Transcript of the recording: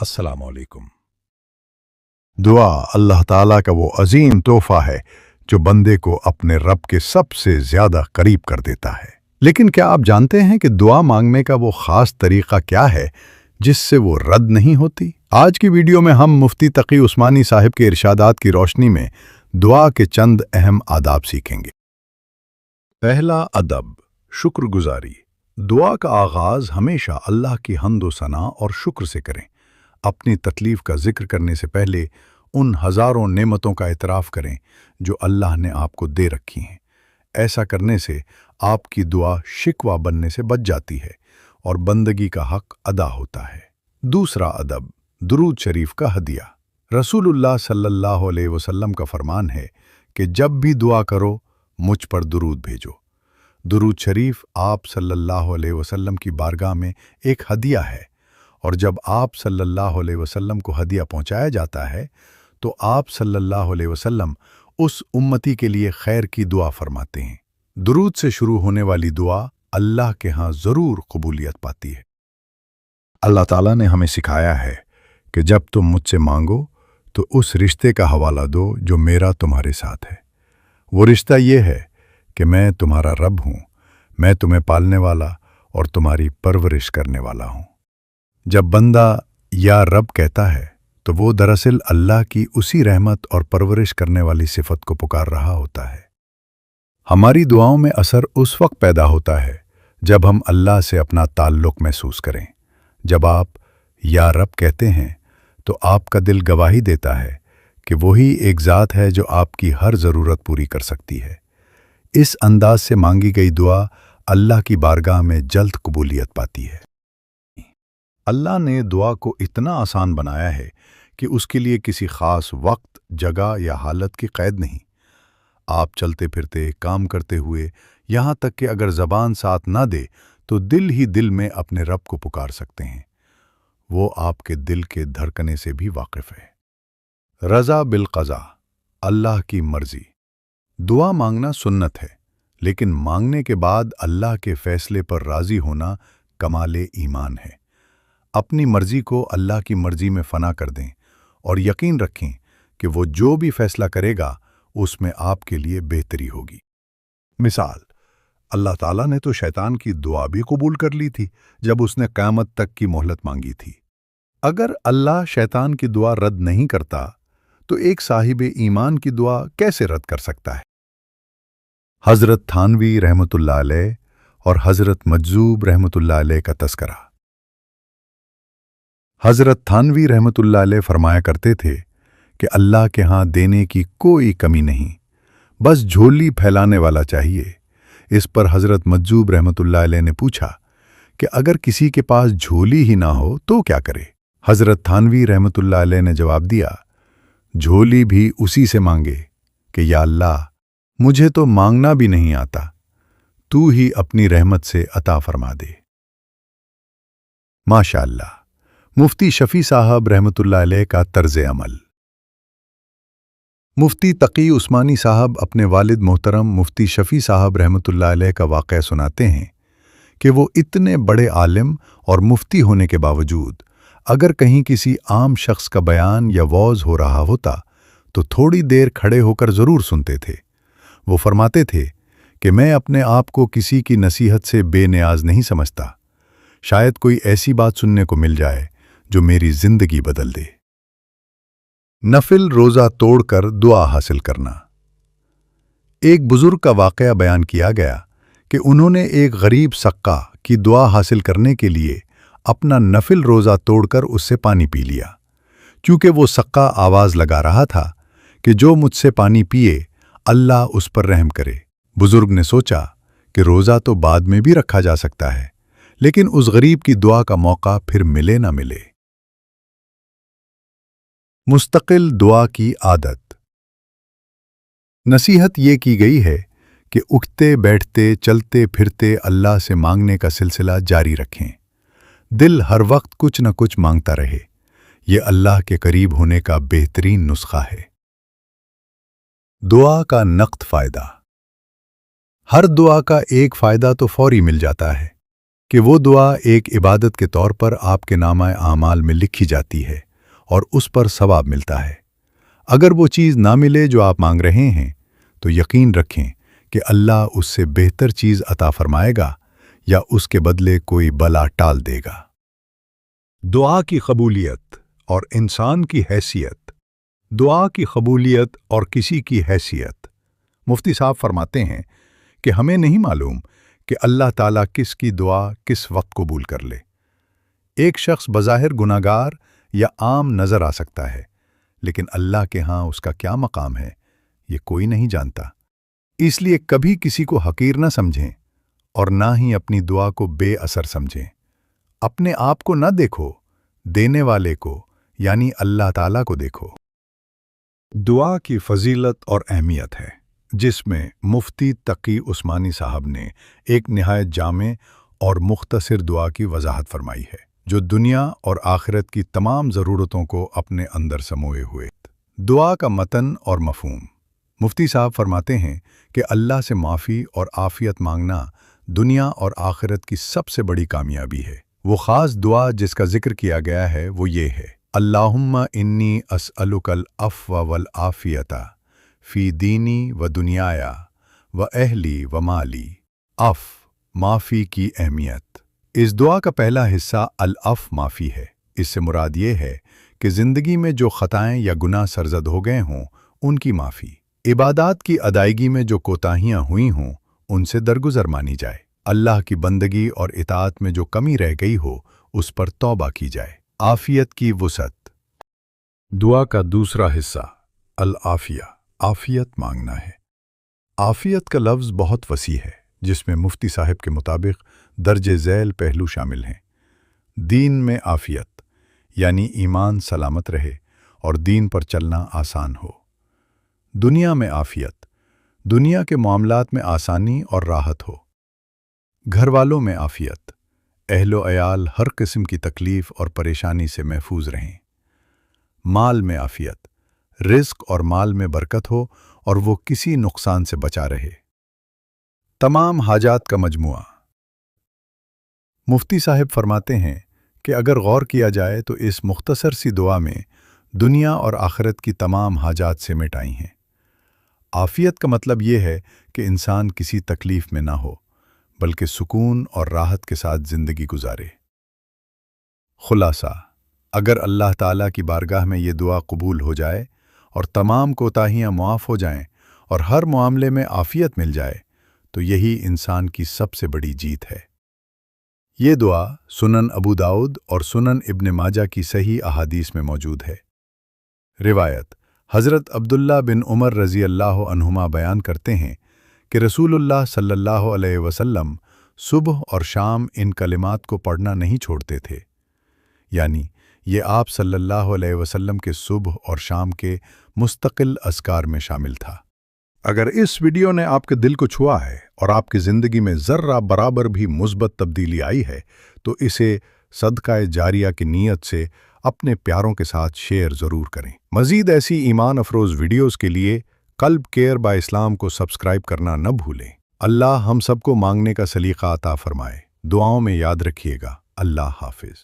अस्सलाम वालेकुम। दुआ अल्लाह ताला का वो अजीम तोहफा है जो बंदे को अपने रब के सबसे ज्यादा करीब कर देता है। लेकिन क्या आप जानते हैं कि दुआ मांगने का वो खास तरीका क्या है जिससे वो रद्द नहीं होती? आज की वीडियो में हम मुफ्ती तकी उस्मानी साहिब के इरशादात की रोशनी में दुआ के चंद अहम आदाब सीखेंगे। पहला अदब, शुक्रगुजारी। दुआ का आगाज हमेशा अल्लाह की हम्द व सना और शुक्र से करें। अपनी तकलीफ का जिक्र करने से पहले उन हज़ारों नेमतों का इतराफ़ करें जो अल्लाह ने आपको दे रखी हैं। ऐसा करने से आपकी दुआ शिकवा बनने से बच जाती है और बंदगी का हक अदा होता है। दूसरा अदब, दुरूद शरीफ का हदिया। रसूलुल्लाह सल्लल्लाहु अलैहि वसल्लम का फरमान है कि जब भी दुआ करो मुझ पर दुरूद भेजो। दुरूद शरीफ आप सल्लल्लाहु अलैहि वसल्लम की बारगाह में एक हदिया है, और जब आप सल्लल्लाहु अलैहि वसल्लम को हदिया पहुंचाया जाता है तो आप सल्लल्लाहु अलैहि वसल्लम उस उम्मती के लिए खैर की दुआ फरमाते हैं। दुरूद से शुरू होने वाली दुआ अल्लाह के यहाँ ज़रूर कबूलियत पाती है। अल्लाह ताला ने हमें सिखाया है कि जब तुम मुझसे मांगो तो उस रिश्ते का हवाला दो जो मेरा तुम्हारे साथ है। वो रिश्ता ये है कि मैं तुम्हारा रब हूँ, मैं तुम्हें पालने वाला और तुम्हारी परवरिश करने वाला हूँ। जब बंदा या रब कहता है तो वो दरअसल अल्लाह की उसी रहमत और परवरिश करने वाली सिफत को पुकार रहा होता है। हमारी दुआओं में असर उस वक्त पैदा होता है जब हम अल्लाह से अपना ताल्लुक़ महसूस करें। जब आप या रब कहते हैं तो आपका दिल गवाही देता है कि वही एक ज़ात है जो आपकी हर ज़रूरत पूरी कर सकती है। इस अंदाज से मांगी गई दुआ अल्लाह की बारगाह में जल्द कबूलियत पाती है। अल्लाह ने दुआ को इतना आसान बनाया है कि उसके लिए किसी ख़ास वक्त, जगह या हालत की क़ैद नहीं। आप चलते फिरते, काम करते हुए, यहाँ तक कि अगर ज़बान साथ ना दे तो दिल ही दिल में अपने रब को पुकार सकते हैं। वो आपके दिल के धड़कने से भी वाकिफ़ है। रज़ा बिल क़ज़ा, अल्लाह की मर्ज़ी। दुआ मांगना सुन्नत है, लेकिन मांगने के बाद अल्लाह के फ़ैसले पर राज़ी होना कमाले ईमान है। अपनी मर्ज़ी को अल्लाह की मर्ज़ी में फ़ना कर दें और यकीन रखें कि वो जो भी फ़ैसला करेगा उसमें आपके लिए बेहतरी होगी। मिसाल, अल्लाह ताला ने तो शैतान की दुआ भी कबूल कर ली थी जब उसने क़यामत तक की मोहलत मांगी थी। अगर अल्लाह शैतान की दुआ रद्द नहीं करता तो एक साहिब ईमान की दुआ कैसे रद्द कर सकता है? हज़रत थानवी रहमतुल्लाह अलैह और हज़रत मजजूब रहमतुल्लाह अलैह का तज़किरा। हज़रत थानवी रहमतुल्लाह अलैह फरमाया करते थे कि अल्लाह के यहाँ देने की कोई कमी नहीं, बस झोली फैलाने वाला चाहिए। इस पर हज़रत मजजूब रहमतुल्लाह अलैह ने पूछा कि अगर किसी के पास झोली ही ना हो तो क्या करे? हज़रत थानवी रहमतुल्लाह अलैह ने जवाब दिया, झोली भी उसी से मांगे कि या अल्लाह, मुझे तो मांगना भी नहीं आता, तू ही अपनी रहमत से अता फरमा दे। माशाअल्लाह, मुफ्ती शफी साहब रहमतुल्लाह अलैह का तर्ज अमल। मुफ्ती तकी उस्मानी साहब अपने वालिद मोहतरम मुफ्ती शफी साहब रहमतुल्लाह अलैह का वाक़या सुनाते हैं कि वो इतने बड़े आलिम और मुफ्ती होने के बावजूद अगर कहीं किसी आम शख्स का बयान या वौज़ हो रहा होता तो थोड़ी देर खड़े होकर ज़रूर सुनते थे। वो फरमाते थे कि मैं अपने आप को किसी की नसीहत से बेनियाज नहीं समझता, शायद कोई ऐसी बात सुनने को मिल जाए जो मेरी जिंदगी बदल दे। नफिल रोज़ा तोड़कर दुआ हासिल करना। एक बुजुर्ग का वाक़या बयान किया गया कि उन्होंने एक गरीब सक्का की दुआ हासिल करने के लिए अपना नफिल रोज़ा तोड़कर उससे पानी पी लिया। चूँकि वो सक्का आवाज़ लगा रहा था कि जो मुझसे पानी पिए अल्लाह उस पर रहम करे। बुजुर्ग ने सोचा कि रोज़ा तो बाद में भी रखा जा सकता है, लेकिन उस गरीब की दुआ का मौका फिर मिले ना मिले। मुस्तकिल दुआ की आदत। नसीहत ये की गई है कि उठते बैठते चलते फिरते अल्लाह से मांगने का सिलसिला जारी रखें। दिल हर वक्त कुछ न कुछ मांगता रहे, ये अल्लाह के करीब होने का बेहतरीन नुस्खा है। दुआ का नक़द फ़ायदा। हर दुआ का एक फ़ायदा तो फौरी मिल जाता है, कि वो दुआ एक इबादत के तौर पर आपके नामा आमाल में लिखी जाती है और उस पर सवाब मिलता है। अगर वो चीज़ ना मिले जो आप मांग रहे हैं तो यकीन रखें कि अल्लाह उससे बेहतर चीज़ अता फरमाएगा या उसके बदले कोई बला टाल देगा। दुआ की कबूलियत और इंसान की हैसियत। दुआ की कबूलियत और किसी की हैसियत। मुफ्ती साहब फरमाते हैं कि हमें नहीं मालूम कि अल्लाह ताला किसकी दुआ किस वक्त कबूल कर ले। एक शख्स बज़ाहिर गुनाहगार या आम नज़र आ सकता है, लेकिन अल्लाह के यहाँ उसका क्या मकाम है ये कोई नहीं जानता। इसलिए कभी किसी को हकीर न समझें और ना ही अपनी दुआ को बेअसर समझें। अपने आप को न देखो, देने वाले को यानी अल्लाह ताला को देखो। दुआ की फजीलत और अहमियत है, जिसमें मुफ्ती तकी उस्मानी साहब ने एक निहायत जामे और मुख्तसर दुआ की वजाहत फरमाई है, जो दुनिया और आखिरत की तमाम ज़रूरतों को अपने अंदर समोए हुए। दुआ का मतन और मफ़हूम। मुफ्ती साहब फरमाते हैं कि अल्लाह से माफ़ी और आफ़ियत मांगना दुनिया और आखिरत की सबसे बड़ी कामयाबी है। वो ख़ास दुआ जिसका जिक्र किया गया है वो ये है, अल्लाहुम्मा इन्नी अस्अलुकल अफ़्व वल आफ़ियता फ़ी दीनी व दुनियाया व अहली व माली। माफ़ी की अहमियत। इस दुआ का पहला हिस्सा अल-अफ़ माफ़ी है। इससे मुराद ये है कि ज़िंदगी में जो ख़ताएँ या गुनाह सरज़द हो गए हों उनकी माफ़ी। इबादात की अदायगी में जो कोताहियाँ हुई हों उनसे दरगुज़र मानी जाए। अल्लाह की बंदगी और इताअत में जो कमी रह गई हो उस पर तौबा की जाए। आफ़ियत की वुसअत। दुआ का दूसरा हिस्सा अल-आफ़िया, आफ़ियत मांगना है। आफ़ियत का लफ्ज़ बहुत वसी है, जिसमें मुफ्ती साहब के मुताबिक दर्जे ज़ैल पहलू शामिल हैं। दीन में आफ़ियत यानी ईमान सलामत रहे और दीन पर चलना आसान हो। दुनिया में आफ़ियत, दुनिया के मामलात में आसानी और राहत हो। घर वालों में आफ़ियत, अहलो अयाल हर किस्म की तकलीफ़ और परेशानी से महफूज रहें। माल में आफ़ियत, रिज़्क़ और माल में बरकत हो और वो किसी नुकसान से बचा रहे। तमाम हाजात का मजमुआ। मुफ्ती साहब फरमाते हैं कि अगर गौर किया जाए तो इस मुख्तसर सी दुआ में दुनिया और आखिरत की तमाम हाजात सिमट आई हैं। आफ़ियत का मतलब ये है कि इंसान किसी तकलीफ़ में ना हो, बल्कि सुकून और राहत के साथ ज़िंदगी गुजारे। खुलासा, अगर अल्लाह ताला की बारगाह में ये दुआ कबूल हो जाए और तमाम कोताहियाँ मुआफ़ हो जाएं और हर मामले में आफ़ियत मिल जाए, तो यही इंसान की सबसे बड़ी जीत है। ये दुआ सुनन अबू दाऊद और सुनन इब्न माजा की सही अहादीस में मौजूद है। रिवायत, हज़रत अब्दुल्ला बिन उमर रज़ी अल्लाह अन्हुमा बयान करते हैं कि रसूलुल्लाह सल्लल्लाहु अलैहि वसल्लम सुबह और शाम इन कलिमात को पढ़ना नहीं छोड़ते थे, यानी ये आप सल्लल्लाहु अलैहि वसल्लम के सुबह और शाम के मुस्तकिल अज़कार में शामिल था। अगर इस वीडियो ने आपके दिल को छुआ है और आपकी ज़िंदगी में ज़र्रा बराबर भी मुस्बत तब्दीली आई है, तो इसे सदका जारिया की नीयत से अपने प्यारों के साथ शेयर ज़रूर करें। मज़ीद ऐसी ईमान अफरोज़ वीडियोज़ के लिए कल्ब केयर बाय इस्लाम को सब्सक्राइब करना न भूलें। अल्लाह हम सबको मांगने का सलीक़ा अता फ़रमाए। दुआओं में याद रखिएगा। अल्लाह हाफ़िज़।